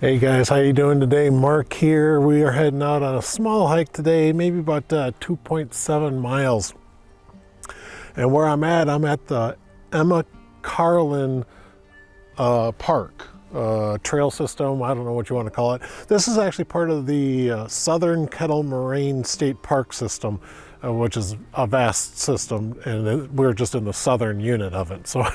Hey guys, how you doing today? Mark here. We are heading out on a small hike today, maybe about 2.7 miles. And where I'm at the Emma Carlin Park Trail System. I don't know what you want to call it. This is actually part of the Southern Kettle Moraine State Park System, which is a vast system, and we're just in the southern unit of it. So.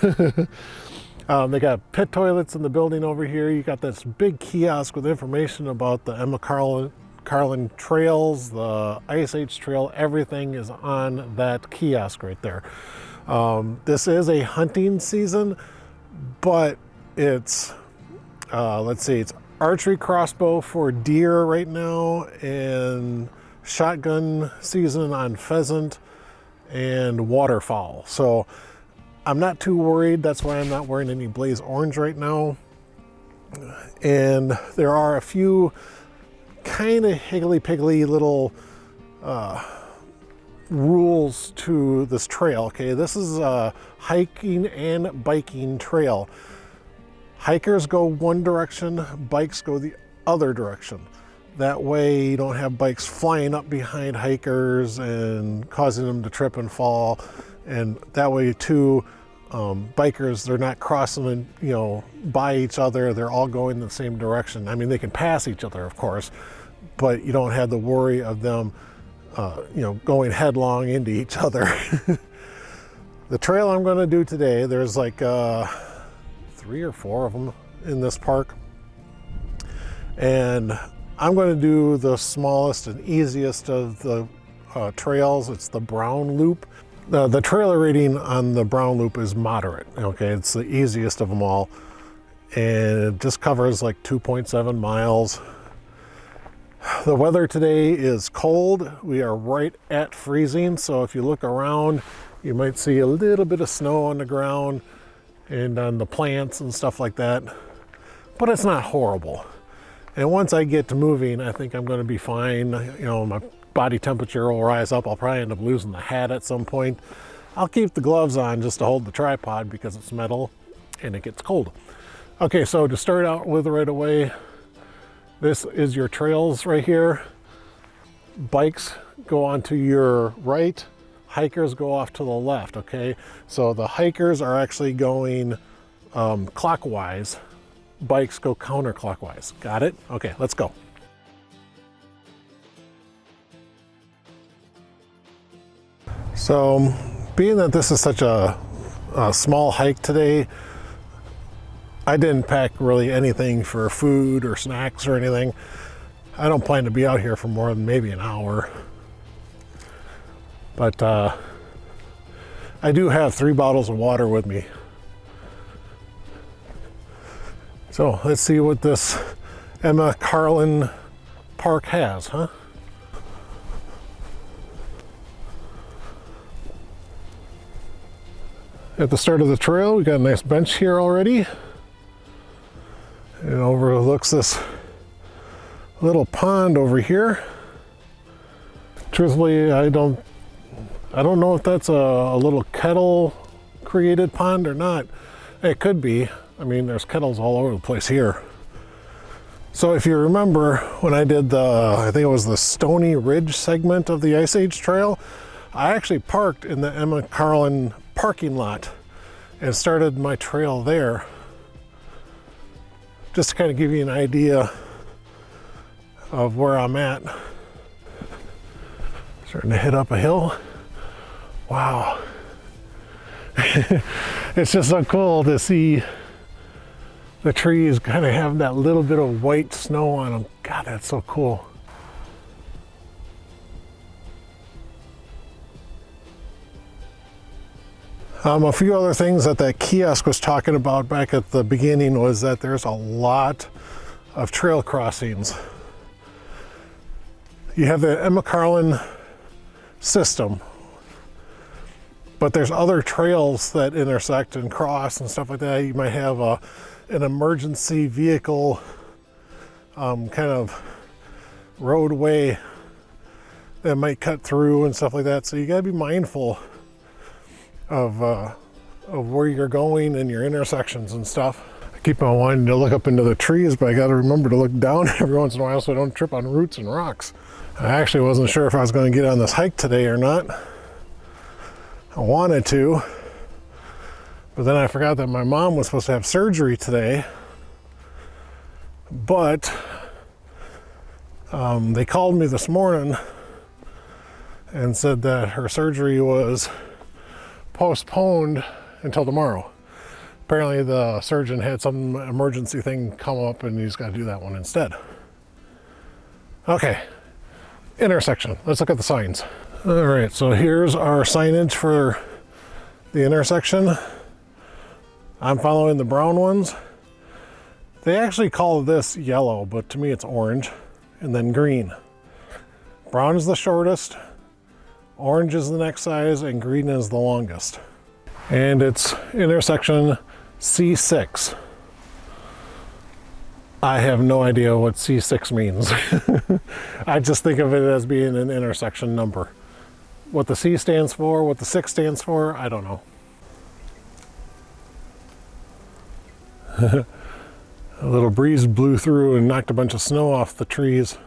They got pit toilets in the building over here. You got this big kiosk with information about the Emma Carlin trails, the Ice Age Trail. Everything is on that kiosk right there. This is a hunting season, but it's, let's see, it's archery crossbow for deer right now, and shotgun season on pheasant and waterfowl. So I'm not too worried. That's why I'm not wearing any blaze orange right now. And there are a few kind of higgly-piggly little rules to this trail. Okay, this is a hiking and biking trail. Hikers go one direction, bikes go the other direction. That way you don't have bikes flying up behind hikers and causing them to trip and fall. And that way too, bikers, they're not crossing, by each other. They're all going the same direction. I mean, they can pass each other, of course, but you don't have the worry of them, going headlong into each other. The trail I'm going to do today, there's like 3 or 4 of them in this park. And I'm going to do the smallest and easiest of the trails. It's the Brown Loop. The trailer rating on the Brown Loop is moderate. Okay, it's the easiest of them all, and it just covers like 2.7 miles. The weather today is cold. We are right at freezing, so if you look around, you might see a little bit of snow on the ground and on the plants and stuff like that, but it's not horrible. And once I get to moving, I think I'm going to be fine. My body temperature will rise up. I'll probably end up losing the hat at some point. I'll keep the gloves on just to hold the tripod because it's metal and it gets cold. Okay, so to start out with right away, this is your trails right here. Bikes go onto your right, hikers go off to the left, okay? So the hikers are actually going clockwise, bikes go counterclockwise. Got it? Okay, let's go. So, being that this is such a small hike today, I didn't pack really anything for food or snacks or anything. I don't plan to be out here for more than maybe an hour. But I do have 3 bottles of water with me. So, let's see what this Emma Carlin Park has, huh? At the start of the trail, we got a nice bench here already. It overlooks this little pond over here. Truthfully, I don't know if that's a little kettle created pond or not. It could be. I mean, there's kettles all over the place here. So if you remember when I did I think it was the Stony Ridge segment of the Ice Age Trail, I actually parked in the Emma Carlin parking lot and started my trail there, just to kind of give you an idea of where I'm at. Starting to head up a hill. Wow. It's just so cool to see the trees kind of have that little bit of white snow on them. God, that's so cool. A few other things that kiosk was talking about back at the beginning was that there's a lot of trail crossings. You have the Emma Carlin system, but there's other trails that intersect and cross and stuff like that. You might have an emergency vehicle kind of roadway that might cut through and stuff like that. So you got to be mindful of where you're going and your intersections and stuff. keep on wanting to look up into the trees, but I got to remember to look down every once in a while so I don't trip on roots and rocks. I actually wasn't sure if I was going to get on this hike today or not. I wanted to, but then I forgot that my mom was supposed to have surgery today. But they called me this morning and said that her surgery was postponed until tomorrow. Apparently the surgeon had some emergency thing come up and he's got to do that one instead. Okay, intersection. Let's look at the signs. All right, so here's our signage for the intersection. I'm following the brown ones. They actually call this yellow, but to me it's orange, and then green. Brown is the shortest, orange is the next size, and green is the longest. And it's intersection C6. I have no idea what C6 means. I just think of it as being an intersection number. What the C stands for, what the 6 stands for, I don't know. A little breeze blew through and knocked a bunch of snow off the trees.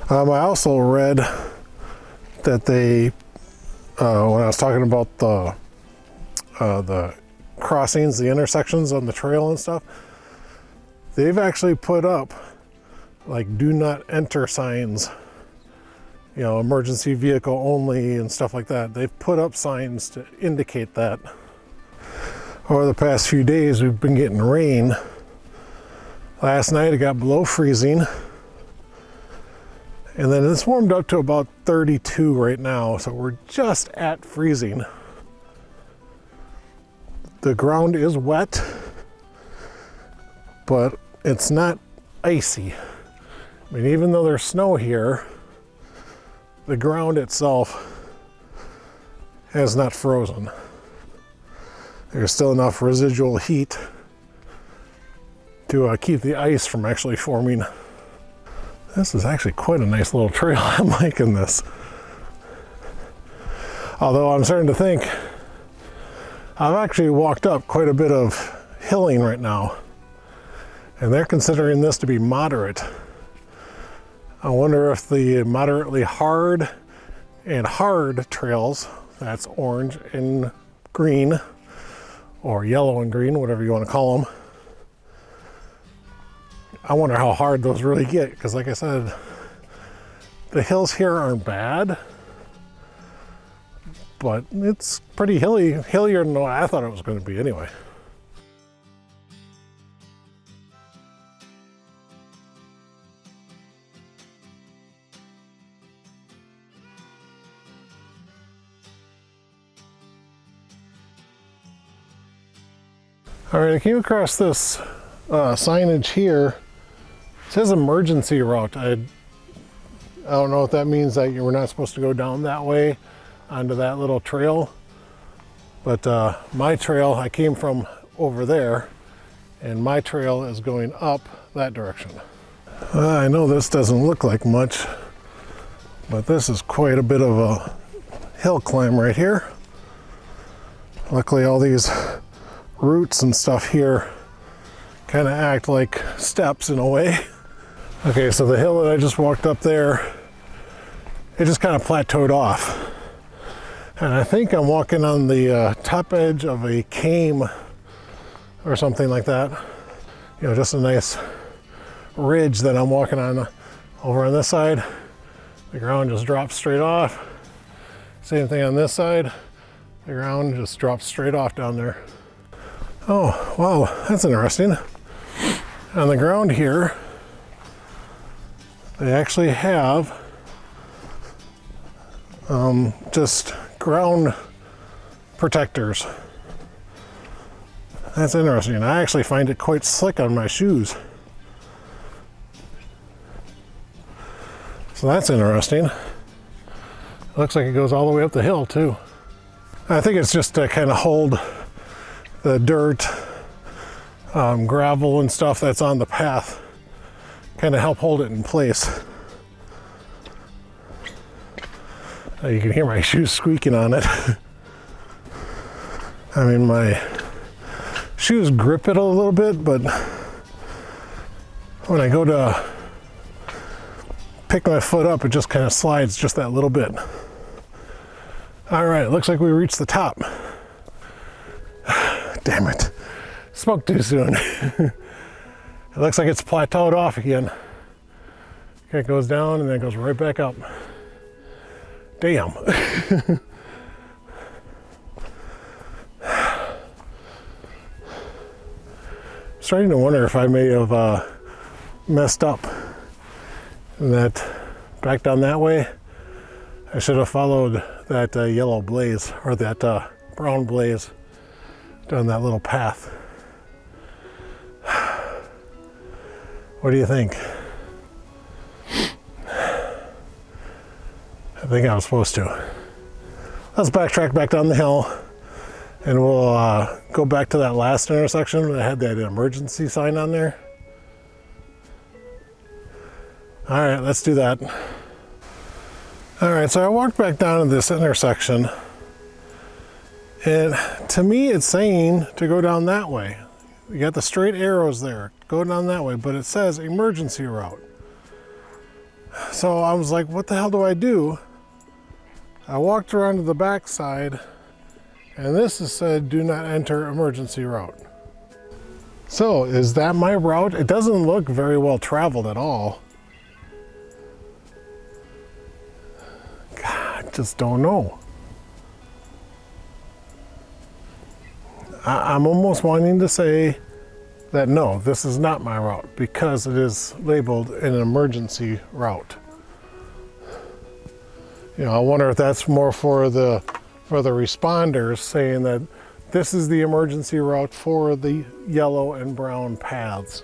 I also read that they, when I was talking about the crossings, the intersections on the trail and stuff, they've actually put up like do not enter signs, you know, emergency vehicle only and stuff like that. They've put up signs to indicate that. Over the past few days we've been getting rain. Last night it got below freezing, and then it's warmed up to about 32 right now, so we're just at freezing. The ground is wet, but it's not icy. I mean, even though there's snow here, the ground itself has not frozen. There's still enough residual heat to keep the ice from actually forming. This is actually quite a nice little trail. I'm liking this. Although I'm starting to think I've actually walked up quite a bit of hilling right now, and they're considering this to be moderate. I wonder if the moderately hard and hard trails, that's orange and green, or yellow and green, whatever you want to call them, I wonder how hard those really get, because like I said, the hills here aren't bad, but it's pretty hillier than what I thought it was going to be anyway. All right, I came across this signage here. It says emergency route. I don't know if that means that you were not supposed to go down that way onto that little trail, but my trail, I came from over there, and my trail is going up that direction. I know this doesn't look like much, but this is quite a bit of a hill climb right here. Luckily all these roots and stuff here kind of act like steps in a way. Okay, so the hill that I just walked up there, it just kind of plateaued off. And I think I'm walking on the top edge of a came or something like that. You know, just a nice ridge that I'm walking on. Over on this side, the ground just drops straight off. Same thing on this side, the ground just drops straight off down there. Oh, wow, that's interesting. On the ground here, they actually have just ground protectors. That's interesting. I actually find it quite slick on my shoes. So that's interesting. It looks like it goes all the way up the hill too. I think it's just to kind of hold the dirt, gravel and stuff that's on the path, kind of help hold it in place. You can hear my shoes squeaking on it. I mean, my shoes grip it a little bit, but when I go to pick my foot up, it just kind of slides just that little bit. All right, looks like we reached the top. Damn it, spoke too soon. It looks like it's plateaued off again. Okay, it goes down and then it goes right back up. Damn. Starting to wonder if I may have messed up. And that back down that way, I should have followed that yellow blaze or that brown blaze down that little path. What do you think? I think I was supposed to. Let's backtrack back down the hill and we'll go back to that last intersection that had that emergency sign on there. All right, let's do that. All right, so I walked back down to this intersection and to me it's saying to go down that way. You got the straight arrows there, go down that way, but it says emergency route. So I was like, what the hell do I do? I walked around to the back side and this is said do not enter emergency route. So is that my route? It doesn't look very well traveled at all. God, I just don't know. I'm almost wanting to say that no, this is not my route because it is labeled an emergency route. You know, I wonder if that's more for the responders saying that this is the emergency route for the yellow and brown paths.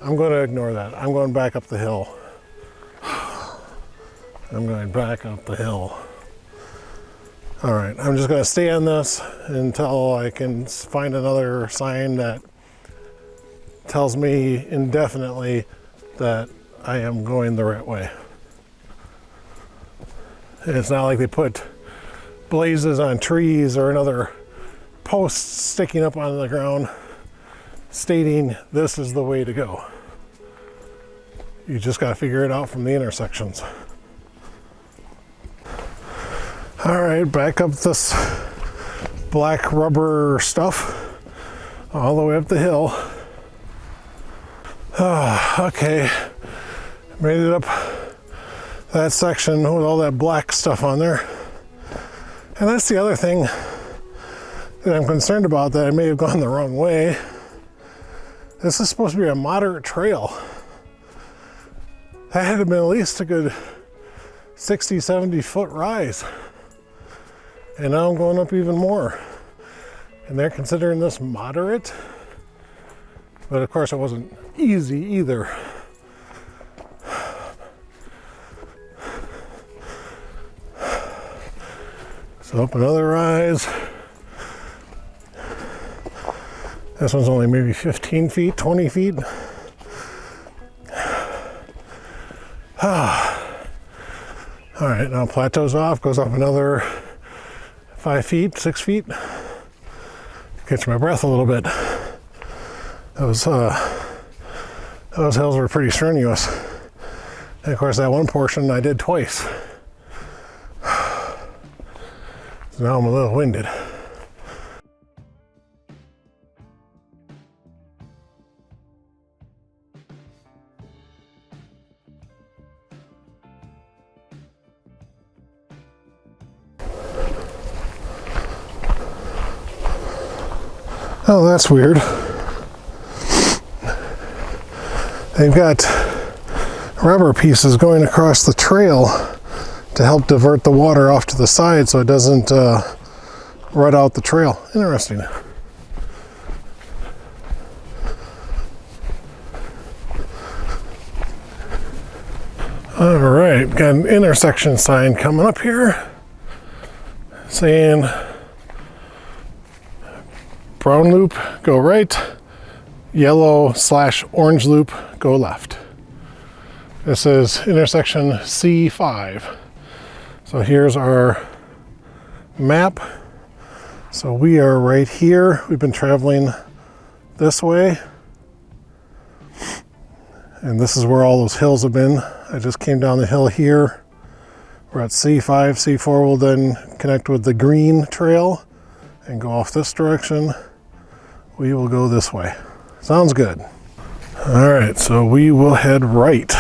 I'm going to ignore that. I'm going back up the hill. I'm going back up the hill. All right, I'm just going to stay on this until I can find another sign that tells me indefinitely that I am going the right way. And it's not like they put blazes on trees or another posts sticking up on the ground stating this is the way to go. You just got to figure it out from the intersections. All right, back up this black rubber stuff all the way up the hill. Okay, made it up that section with all that black stuff on there. And that's the other thing that I'm concerned about, that I may have gone the wrong way. This is supposed to be a moderate trail. That had to have been at least a good 60, 70 foot rise. And now I'm going up even more. And they're considering this moderate. But of course it wasn't easy either. So up another rise. This one's only maybe 15 feet, 20 feet. All right, now plateaus off, goes up another 5 feet, 6 feet. Catch my breath a little bit. Those hills were pretty strenuous. And of course that one portion I did twice. So now I'm a little winded. Oh, that's weird. They've got rubber pieces going across the trail to help divert the water off to the side so it doesn't rut out the trail. Interesting. All right, got an intersection sign coming up here saying brown loop, go right, yellow/orange loop, go left. This is intersection C5. So here's our map So we are right here. We've been traveling this way. And this is where all those hills have been. I just came down the hill here. We're at C5. C4 will then connect with the green trail and go off this direction. We will go this way. Sounds good. All right, so we will head right.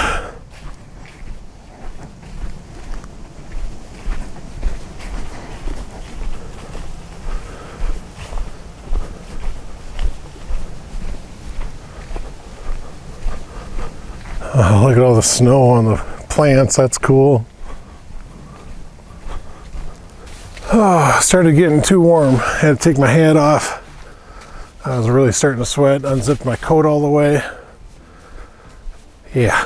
Oh, look at all the snow on the plants. That's cool. Oh, started getting too warm. Had to take my hat off. I was really starting to sweat. Unzipped my coat all the way. Yeah.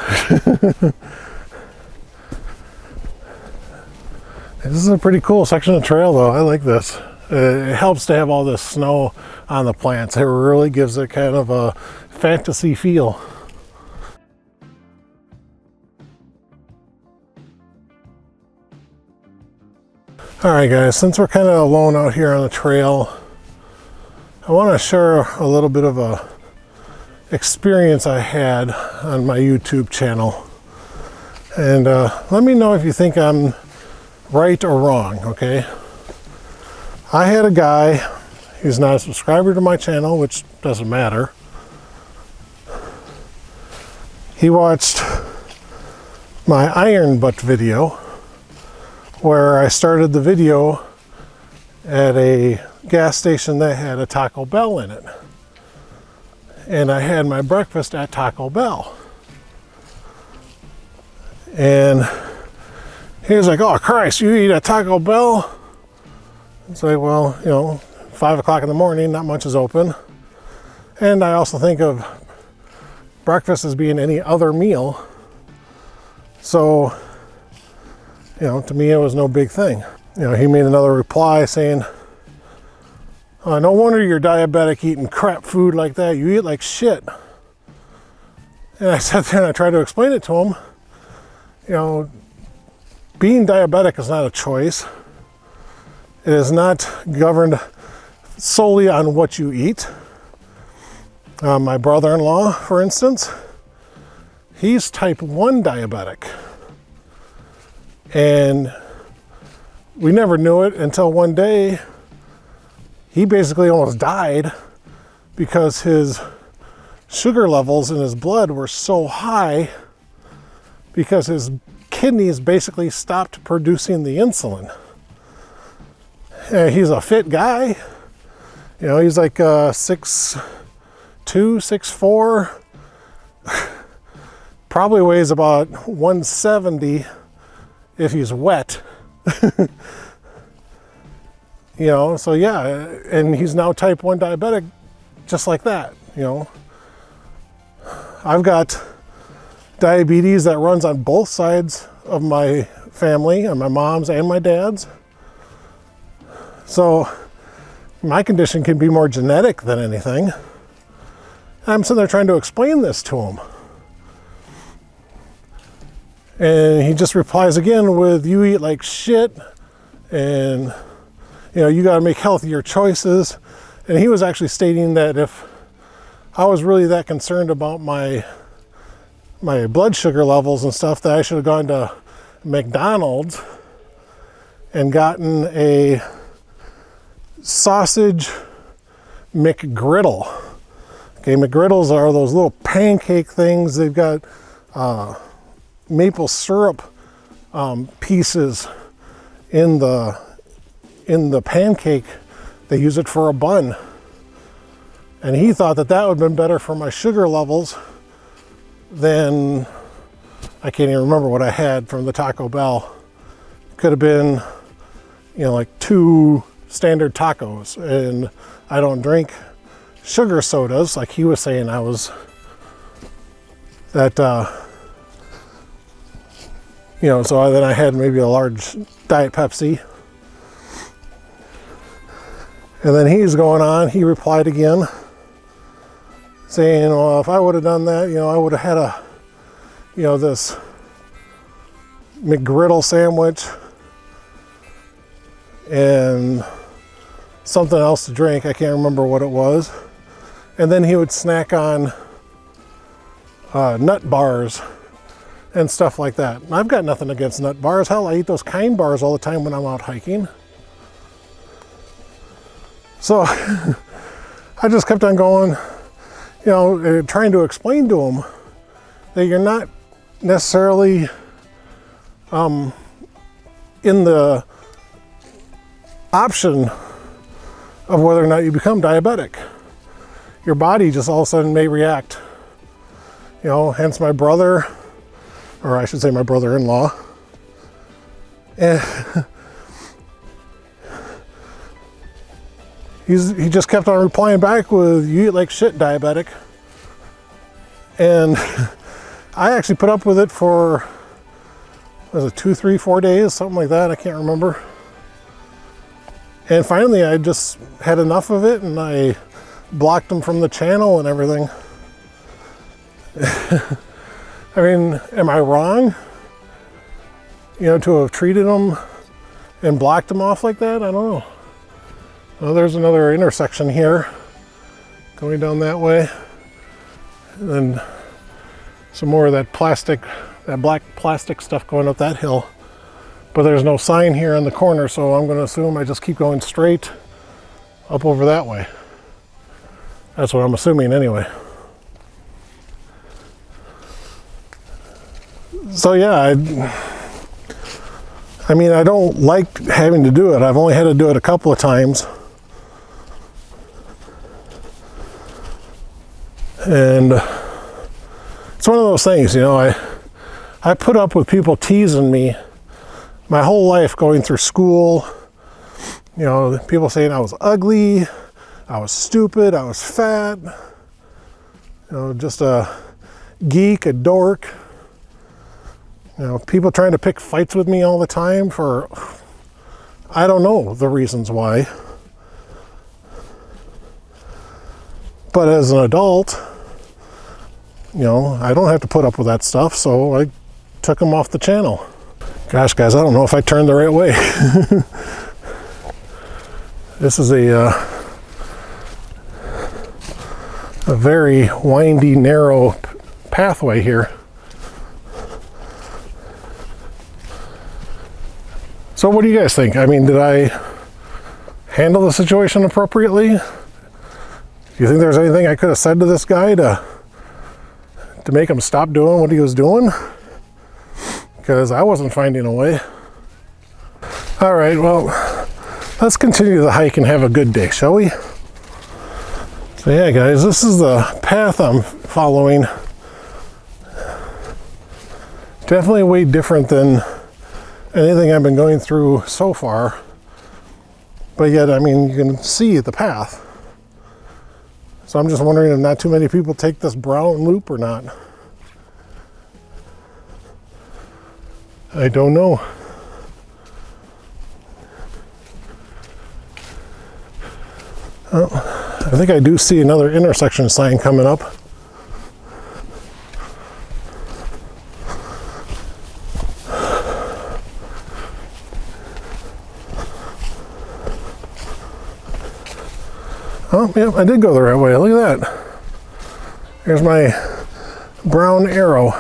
This is a pretty cool section of trail, though. I like this. It helps to have all this snow on the plants. It really gives it kind of a fantasy feel. All right, guys, since we're kind of alone out here on the trail, I want to share a little bit of a experience I had on my YouTube channel. And let me know if you think I'm right or wrong, okay? I had a guy who's not a subscriber to my channel, which doesn't matter. He watched my iron butt video, where I started the video at a gas station that had a Taco Bell in it. And I had my breakfast at Taco Bell. And he was like, "Oh Christ, you eat at Taco Bell?" It's like, well, you know, 5 o'clock in the morning, not much is open. And I also think of breakfast as being any other meal. So, you know, to me, it was no big thing. You know, he made another reply saying, "No wonder you're diabetic eating crap food like that. You eat like shit." And I sat there and I tried to explain it to him. You know, being diabetic is not a choice. It is not governed solely on what you eat. My brother-in-law, for instance, he's type 1 diabetic. And we never knew it until one day he basically almost died because his sugar levels in his blood were so high because his kidneys basically stopped producing the insulin. And he's a fit guy. You know, he's like 6'2", 6'4", probably weighs about 170 if he's wet. You know, so yeah, and he's now type 1 diabetic just like that, you know. I've got diabetes that runs on both sides of my family, on my mom's and my dad's. So my condition can be more genetic than anything. I'm sitting there trying to explain this to him. And he just replies again with, "You eat like shit, and you know, you got to make healthier choices." And he was actually stating that if I was really that concerned about my blood sugar levels and stuff, that I should have gone to McDonald's and gotten a sausage McGriddle. Okay, McGriddles are those little pancake things. They've got maple syrup pieces in the pancake. They use it for a bun. And he thought that that would have been better for my sugar levels than, I can't even remember what I had from the Taco Bell. Could have been, you know, like 2 standard tacos. And I don't drink sugar sodas like he was saying I was, that, you know, so then I had maybe a large Diet Pepsi. And then he's going on, he replied again, saying, "Well, if I would have done that, you know, I would have had a, you know, this McGriddle sandwich and something else to drink. I can't remember what it was. And then he would snack on nut bars and stuff like that. And I've got nothing against nut bars. Hell, I eat those Kind bars all the time when I'm out hiking. So I just kept on going, you know, trying to explain to him that you're not necessarily in the option of whether or not you become diabetic. Your body just all of a sudden may react. You know, hence my brother, or I should say my brother-in-law. And he just kept on replying back with, "You eat like shit, diabetic." And I actually put up with it for, was it 2, 3, 4 days, something like that, I can't remember. And finally I just had enough of it and I blocked him from the channel and everything. I mean, am I wrong? You know, to have treated him and blocked him off like that? I don't know. Well, there's another intersection here going down that way. And then some more of that plastic, that black plastic stuff going up that hill. But there's no sign here on the corner, so I'm going to assume I just keep going straight up over that way. That's what I'm assuming anyway. So yeah, I mean, I don't like having to do it. I've only had to do it a couple of times. And it's one of those things, you know, I put up with people teasing me my whole life going through school. You know, people saying I was ugly, I was stupid, I was fat, you know, just a geek, a dork. You know, people trying to pick fights with me all the time for, I don't know the reasons why. But as an adult, you know, I don't have to put up with that stuff, so I took him off the channel. Gosh, guys, I don't know if I turned the right way. This is a very windy, narrow pathway here. So what do you guys think? I mean, did I handle the situation appropriately? Do you think there's anything I could have said to this guy to make him stop doing what he was doing? Because I wasn't finding a way. All right, well, let's continue the hike and have a good day, shall we? So yeah, guys, this is the path I'm following. Definitely way different than anything I've been going through so far. But yet, I mean, you can see the path. So I'm just wondering if not too many people take this brown loop or not. I don't know. Oh, I think I do see another intersection sign coming up. Oh, yeah, I did go the right way. Look at that. There's my brown arrow.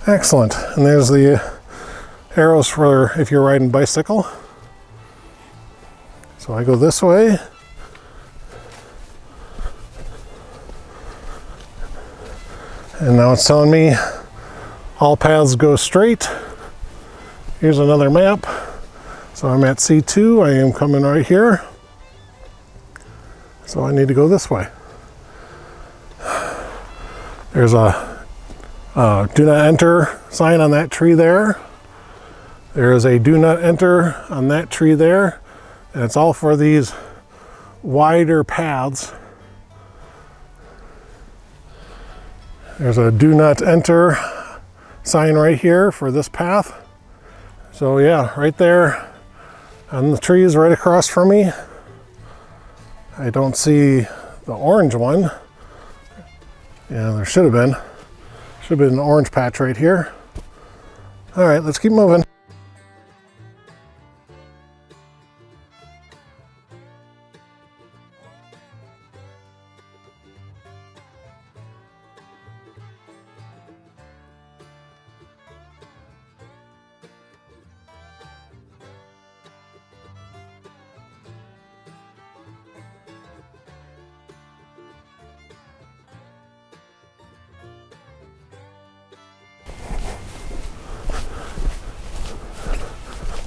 Excellent. And there's the arrows for if you're riding bicycle. So I go this way. And now it's telling me all paths go straight. Here's another map. So I'm at C2. I am coming right here. So I need to go this way. There's a do not enter sign on that tree there. There is a do not enter on that tree there. And it's all for these wider paths. There's a do not enter sign right here for this path. So yeah, right there on the trees right across from me. I don't see the orange one. Yeah, there should have been. Should have been an orange patch right here. All right, let's keep moving.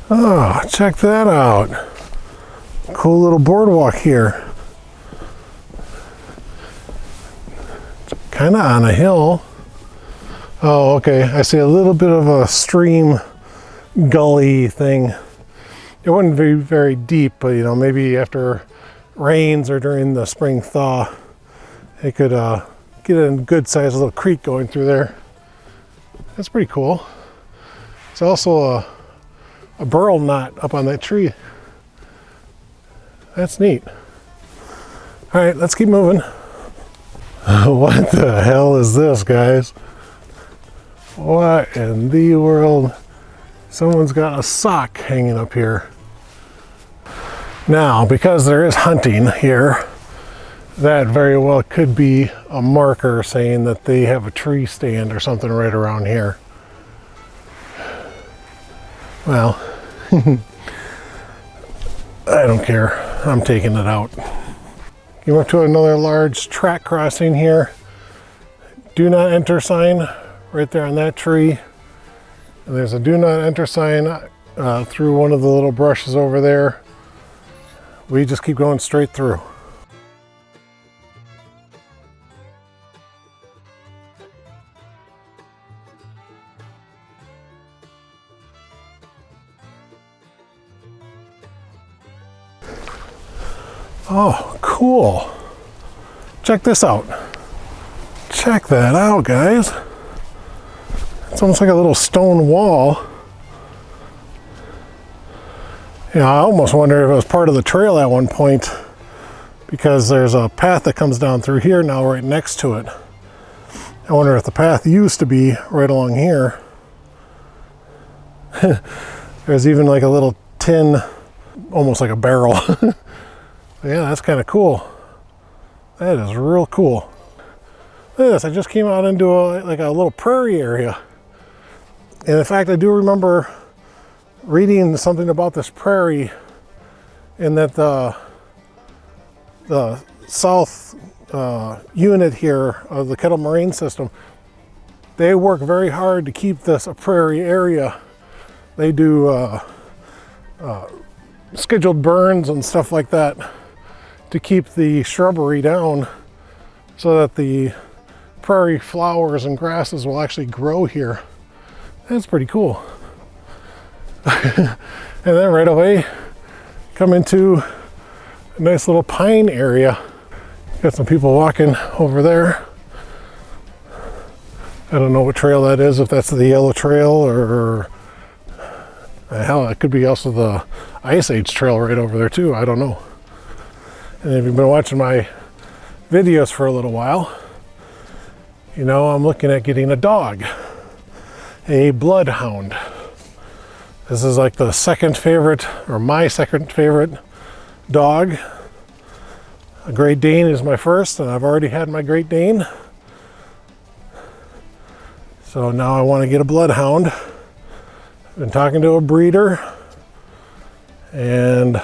Oh, check that out. Cool little boardwalk here. Kind of on a hill. Oh, okay. I see a little bit of a stream gully thing. It wouldn't be very deep, but you know, maybe after rains or during the spring thaw, it could get a good sized little creek going through there. That's pretty cool. It's also a burl knot up on that tree. That's neat. All right, let's keep moving. What the hell is this, guys? What in the world? Someone's got a sock hanging up here. Now, because there is hunting here, that very well could be a marker saying that they have a tree stand or something right around here. Well, I don't care. I'm taking it out. Came up to another large track crossing here. Do not enter sign right there on that tree. And there's a do not enter sign through one of the little brushes over there. We just keep going straight through. Oh, cool. Check this out. Check that out, guys. It's almost like a little stone wall. You know, I almost wonder if it was part of the trail at one point, because there's a path that comes down through here now right next to it. I wonder if the path used to be right along here. There's even like a little tin, almost like a barrel. Yeah, that's kind of cool. That is real cool. Look at this, I just came out into like a little prairie area. And in fact, I do remember reading something about this prairie, and that the south unit here of the Kettle Moraine system, they work very hard to keep this a prairie area. They do scheduled burns and stuff like that to keep the shrubbery down so that the prairie flowers and grasses will actually grow here. That's pretty cool. And then right away, come into a nice little pine area. Got some people walking over there. I don't know what trail that is, if that's the Yellow Trail or hell, it could be also the Ice Age Trail right over there too. I don't know. And if you've been watching my videos for a little while, you know I'm looking at getting a dog, a bloodhound. This is like the second favorite, or my second favorite dog. A Great Dane is my first, and I've already had my Great Dane. So now I want to get a bloodhound. I've been talking to a breeder, and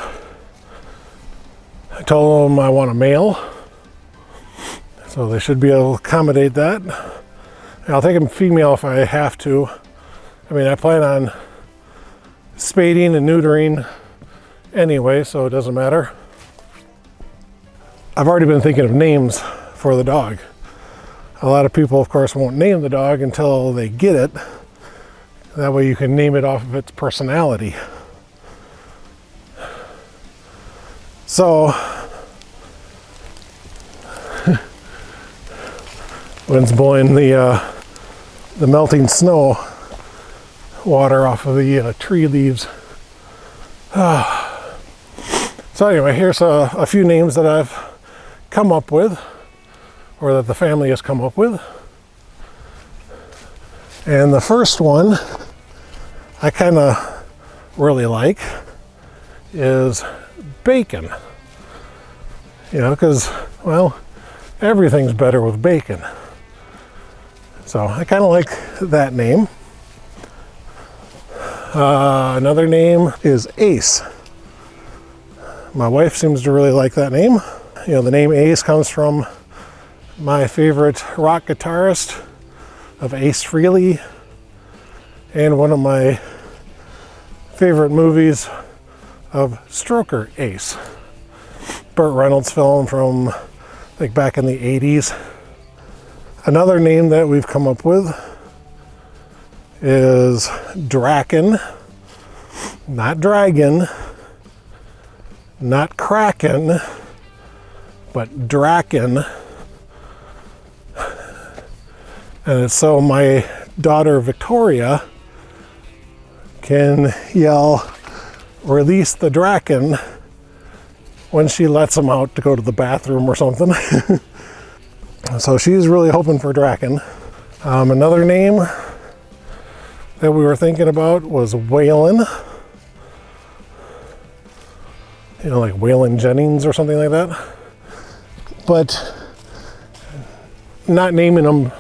I told them I want a male. So they should be able to accommodate that. I'll take a female if I have to. I mean, I plan on spading and neutering anyway, so it doesn't matter. I've already been thinking of names for the dog. A lot of people, of course, won't name the dog until they get it. That way you can name it off of its personality. So, wind's blowing the melting snow water off of the tree leaves. So anyway, here's a few names that I've come up with, or that the family has come up with. And the first one I kind of really like is Bacon. You know, because, well, everything's better with bacon. So I kind of like that name. Another name is Ace. My wife seems to really like that name. You know, the name Ace comes from my favorite rock guitarist of Ace Frehley, and one of my favorite movies of Stroker Ace. Burt Reynolds film from like back in the 80s. Another name that we've come up with is Draken. Not dragon, not kraken, but Draken. And it's so my daughter Victoria can yell, "Release the Draken," when she lets him out to go to the bathroom or something. So she's really hoping for Draken. Another name that we were thinking about was Waylon. You know, like Waylon Jennings or something like that. But not naming them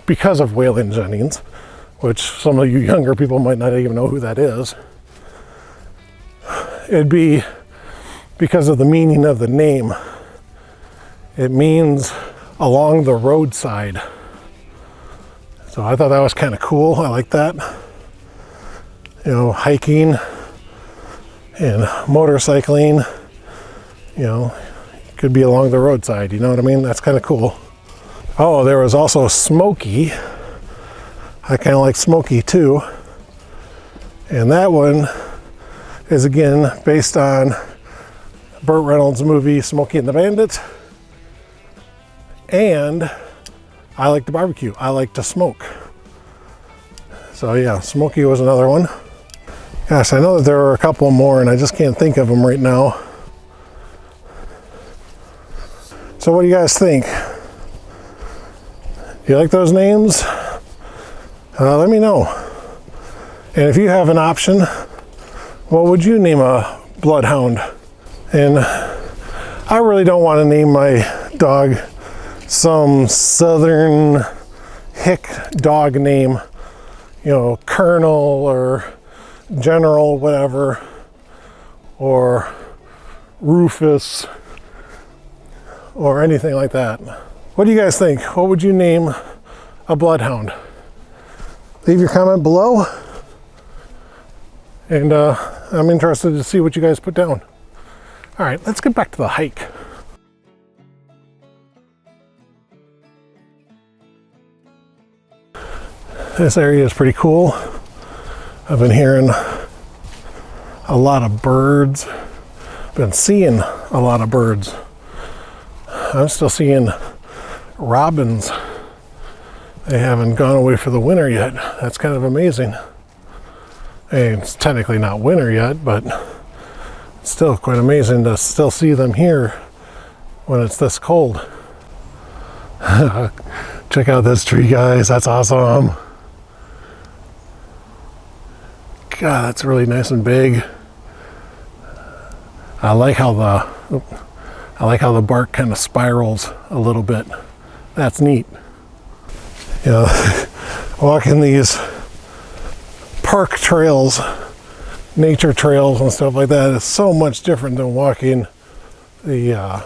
because of Waylon Jennings, which some of you younger people might not even know who that is. It'd be because of the meaning of the name. It means along the roadside. So I thought that was kind of cool. I like that. You know, hiking and motorcycling, you know, could be along the roadside, you know what I mean? That's kind of cool. Oh, there was also Smokey. I kind of like Smokey too. And that one is again based on Burt Reynolds' movie Smokey and the Bandit. And I like to barbecue. I like to smoke. So yeah, Smokey was another one. Gosh, I know that there are a couple more and I just can't think of them right now. So what do you guys think? Do you like those names? Let me know. And if you have an option, what would you name a bloodhound? And I really don't want to name my dog some southern hick dog name, you know, Colonel or General whatever, or Rufus or anything like that. What do you guys think? What would you name a bloodhound? Leave your comment below, and I'm interested to see what you guys put down. All right, let's get back to the hike. This area is pretty cool. I've been hearing a lot of birds. Been seeing a lot of birds. I'm still seeing robins. They haven't gone away for the winter yet. That's kind of amazing. Hey, it's technically not winter yet, but it's still quite amazing to still see them here when it's this cold. Check out this tree, guys. That's awesome. God, that's really nice and big. I like how the bark kind of spirals a little bit. That's neat. You know, walking these park trails, nature trails and stuff like that is so much different than walking the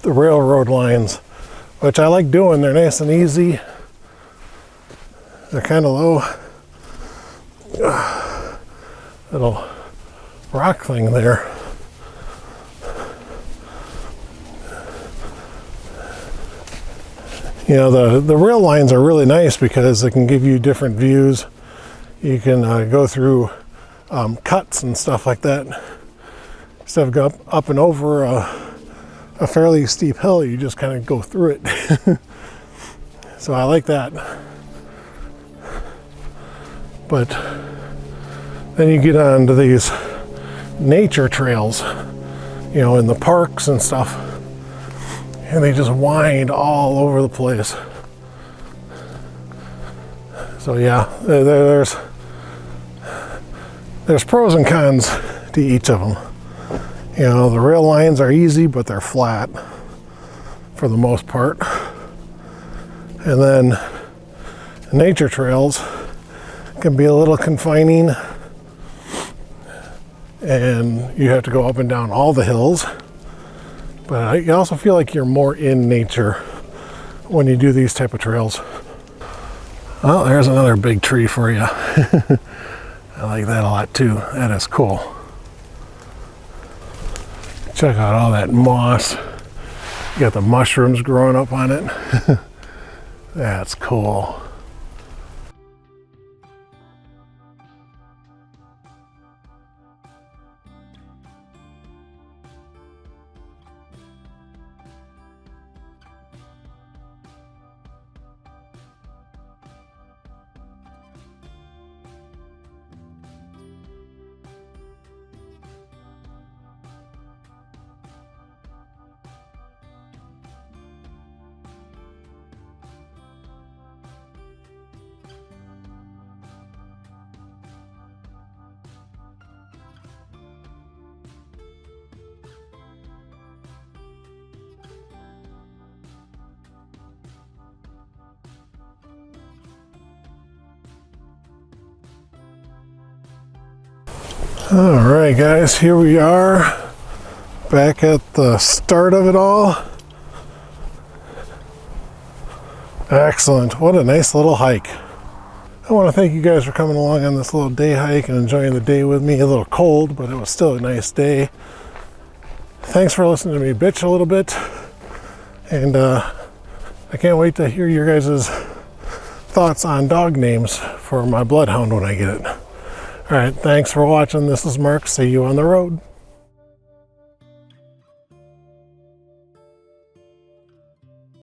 railroad lines, which I like doing. They're nice and easy. They're kind of low. Little rock thing there. You know, the rail lines are really nice because they can give you different views. You can go through cuts and stuff like that. Instead of going up and over a fairly steep hill, you just kind of go through it. So I like that. But then you get onto these nature trails, you know, in the parks and stuff, and they just wind all over the place. So yeah, there's pros and cons to each of them. You know, the rail lines are easy, but they're flat for the most part. And then nature trails can be a little confining, and you have to go up and down all the hills. But you also feel like you're more in nature when you do these type of trails. Well, there's another big tree for you. I like that a lot too. That is cool. Check out all that moss. You got the mushrooms growing up on it. That's cool. All right, guys, here we are back at the start of it all. Excellent. What a nice little hike. I want to thank you guys for coming along on this little day hike and enjoying the day with me. A little cold, but it was still a nice day. Thanks for listening to me bitch a little bit. And I can't wait to hear your guys' thoughts on dog names for my bloodhound when I get it. All right, thanks for watching. This is Mark. See you on the road.